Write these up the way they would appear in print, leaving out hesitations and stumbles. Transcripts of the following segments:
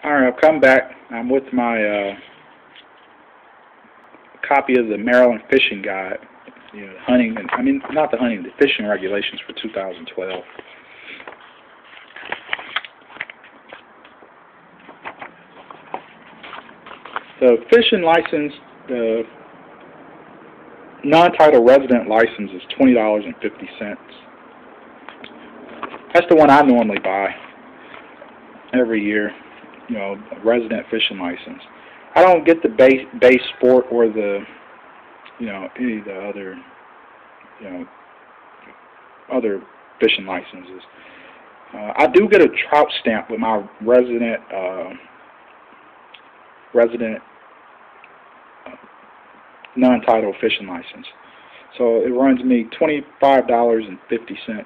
Alright, I've come back. I'm with my copy of the Maryland Fishing Guide. You know, hunting, and not the hunting, the fishing regulations for 2012. The fishing license, the non-title resident license is $20.50. That's the one I normally buy every year. You know, a resident fishing license. I don't get the base sport or the, you know, any of the other, you know, other fishing licenses. I do get a trout stamp with my resident non-title fishing license. So it runs me $25.50.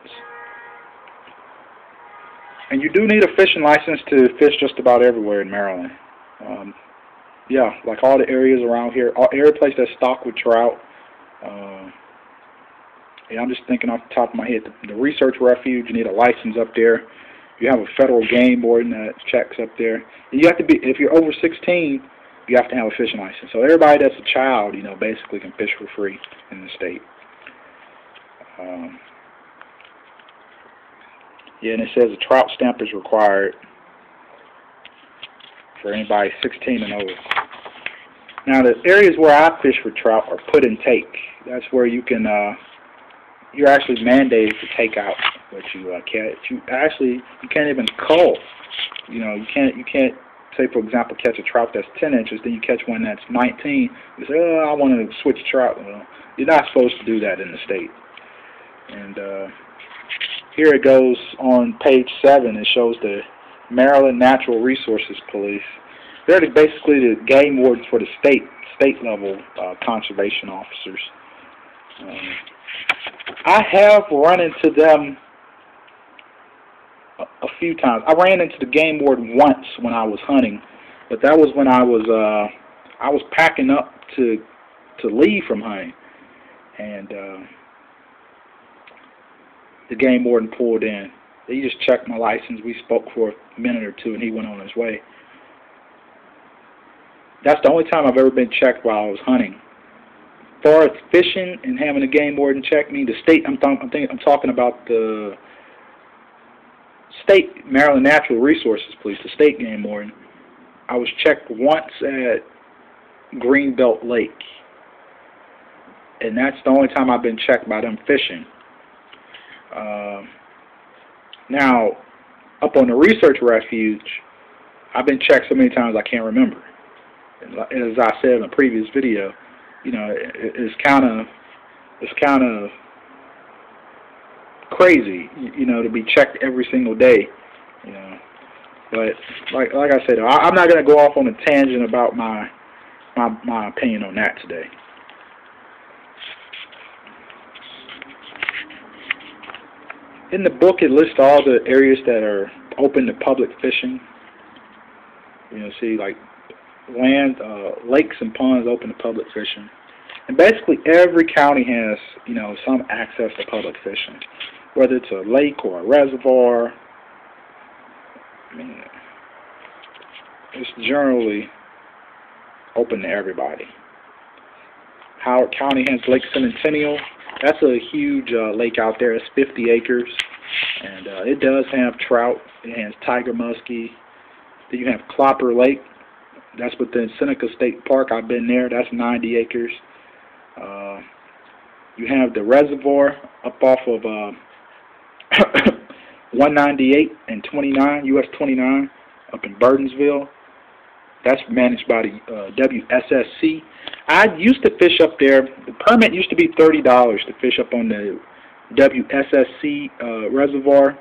And you do need a fishing license to fish just about everywhere in Maryland. Yeah, like all the areas around here, every place that's stocked with trout. Yeah, I'm just thinking off the top of my head, the Research Refuge, you need a license up there. You have a federal game board that checks up there. You have to be, if you're over 16, you have to have a fishing license. So everybody that's a child, you know, basically can fish for free in the state. Yeah, and it says a trout stamp is required for anybody 16 and over. Now, the areas where I fish for trout are put and take. That's where you can, you're actually mandated to take out what you catch. You can't even cull. You know, you can't say, for example, catch a trout that's 10 inches, then you catch one that's 19. You say, oh, I want to switch trout. Well, you're not supposed to do that in the state. And here it goes on page 7. It shows the Maryland Natural Resources Police. They're basically the game wardens for the state level conservation officers. I have run into them a few times. I ran into the game warden once when I was hunting, but that was when I was packing up to leave from hunting, and the game warden pulled in. He just checked my license. We spoke for a minute or two, and he went on his way. That's the only time I've ever been checked while I was hunting. As far as fishing and having a game warden check me, the state, I'm talking about the state Maryland Natural Resources Police, the state game warden. I was checked once at Greenbelt Lake, and that's the only time I've been checked by them fishing. Now, up on the Research Refuge, I've been checked so many times I can't remember. As I said in a previous video, you know, it's kind of crazy, you know, to be checked every single day, you know. But like I said, I'm not going to go off on a tangent about my opinion on that today. In the book, it lists all the areas that are open to public fishing. You know, see, like land, lakes and ponds open to public fishing. And basically every county has, you know, some access to public fishing. Whether it's a lake or a reservoir, I mean, it's generally open to everybody. Howard County has Lake Centennial. That's a huge lake out there. It's 50 acres, and it does have trout. It has tiger muskie. Then you have Clopper Lake. That's within Seneca State Park. I've been there. That's 90 acres. You have the reservoir up off of 198 and 29, US 29, up in Burdensville. That's managed by the WSSC. I used to fish up there. The permit used to be $30 to fish up on the WSSC reservoir.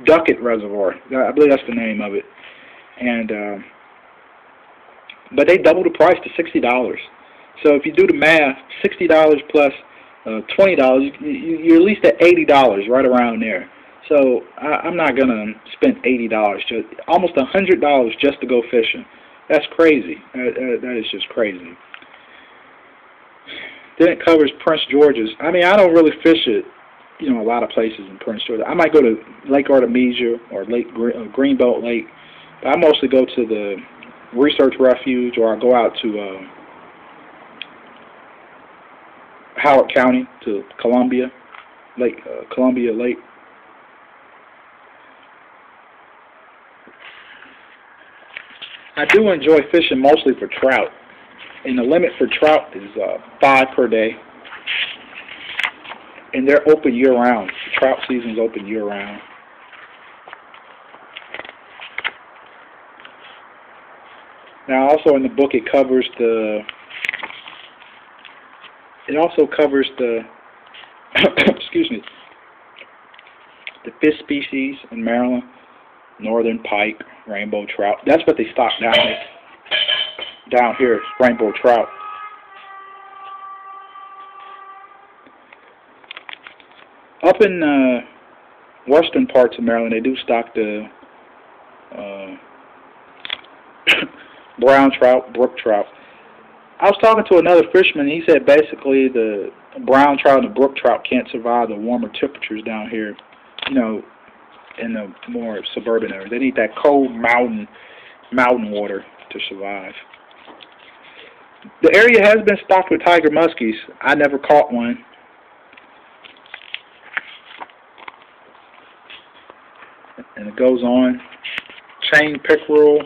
Duckett Reservoir, I believe that's the name of it. And but they doubled the price to $60. So if you do the math, $60 plus $20, you're at least at $80, right around there. So I'm not gonna spend $80, just almost $100 just to go fishing. That's crazy. That is just crazy. Then it covers Prince George's. I mean, I don't really fish it you know, a lot of places in Prince George. I might go to Lake Artemisia or Greenbelt Lake, but I mostly go to the Research Refuge, or I go out to Howard County to Columbia Lake. I do enjoy fishing mostly for trout, and the limit for trout is 5 per day, and they're open year-round. The trout season's open year-round. Now, also in the book, it covers the. It also covers the. Excuse me. The fish species in Maryland: northern pike, rainbow trout. That's what they stock down here. Rainbow trout. Up in western parts of Maryland, they do stock the brown trout, brook trout. I was talking to another fisherman. He said basically the brown trout and the brook trout can't survive the warmer temperatures down here, you know, in the more suburban area. They need that cold mountain water to survive. The area has been stocked with tiger muskies. I never caught one. And it goes on. Chain pickerel,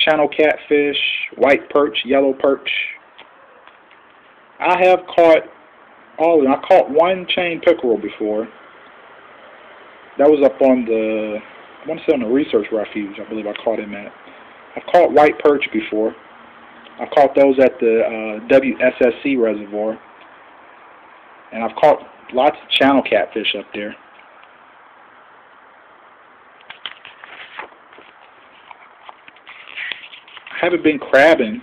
channel catfish, white perch, yellow perch. I have caught all of them. I caught one chain pickerel before. That was up on the, I want to say on the Research Refuge, I believe I caught him at. I've caught white perch before. I've caught those at the WSSC reservoir. And I've caught lots of channel catfish up there. I haven't been crabbing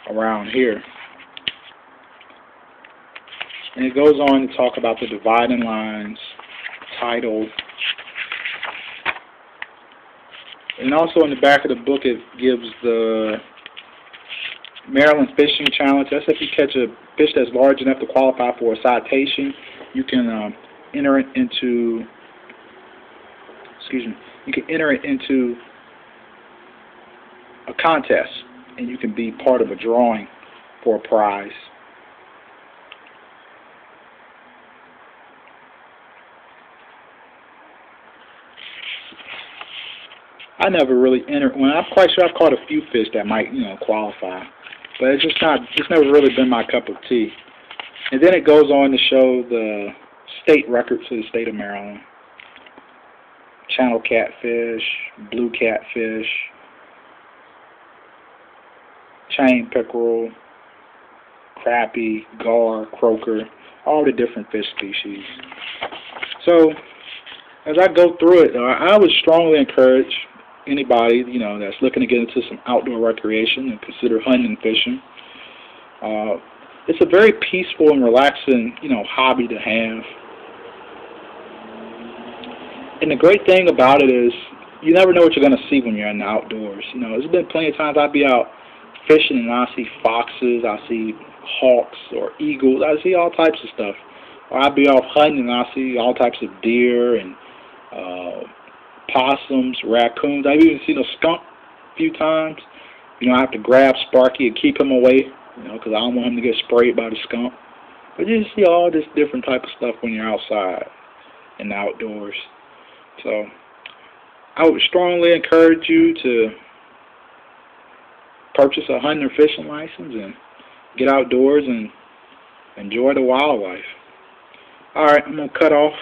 around here. And it goes on to talk about the dividing lines, tidal. And also in the back of the book it gives the Maryland Fishing Challenge. That's if you catch a fish that's large enough to qualify for a citation, you can enter it into, a contest, and you can be part of a drawing for a prize. I never really entered. Well, I'm quite sure I've caught a few fish that might, you know, qualify, but it's never really been my cup of tea. And then it goes on to show the state records of the state of Maryland: channel catfish, blue catfish, chain pickerel, crappie, gar, croaker, all the different fish species. So, as I go through it, I would strongly encourage anybody, you know, that's looking to get into some outdoor recreation and consider hunting and fishing. It's a very peaceful and relaxing, you know, hobby to have. And the great thing about it is you never know what you're going to see when you're in the outdoors. You know, there's been plenty of times I'd be out fishing and I see foxes, I see hawks or eagles, I see all types of stuff. Or I'd be off hunting and I see all types of deer and possums, raccoons. I've even seen a skunk a few times. You know, I have to grab Sparky and keep him away, you know, because I don't want him to get sprayed by the skunk. But you see all this different type of stuff when you're outside in the outdoors. So I would strongly encourage you to purchase a hunting or fishing license and get outdoors and enjoy the wildlife. Alright, I'm going to cut off.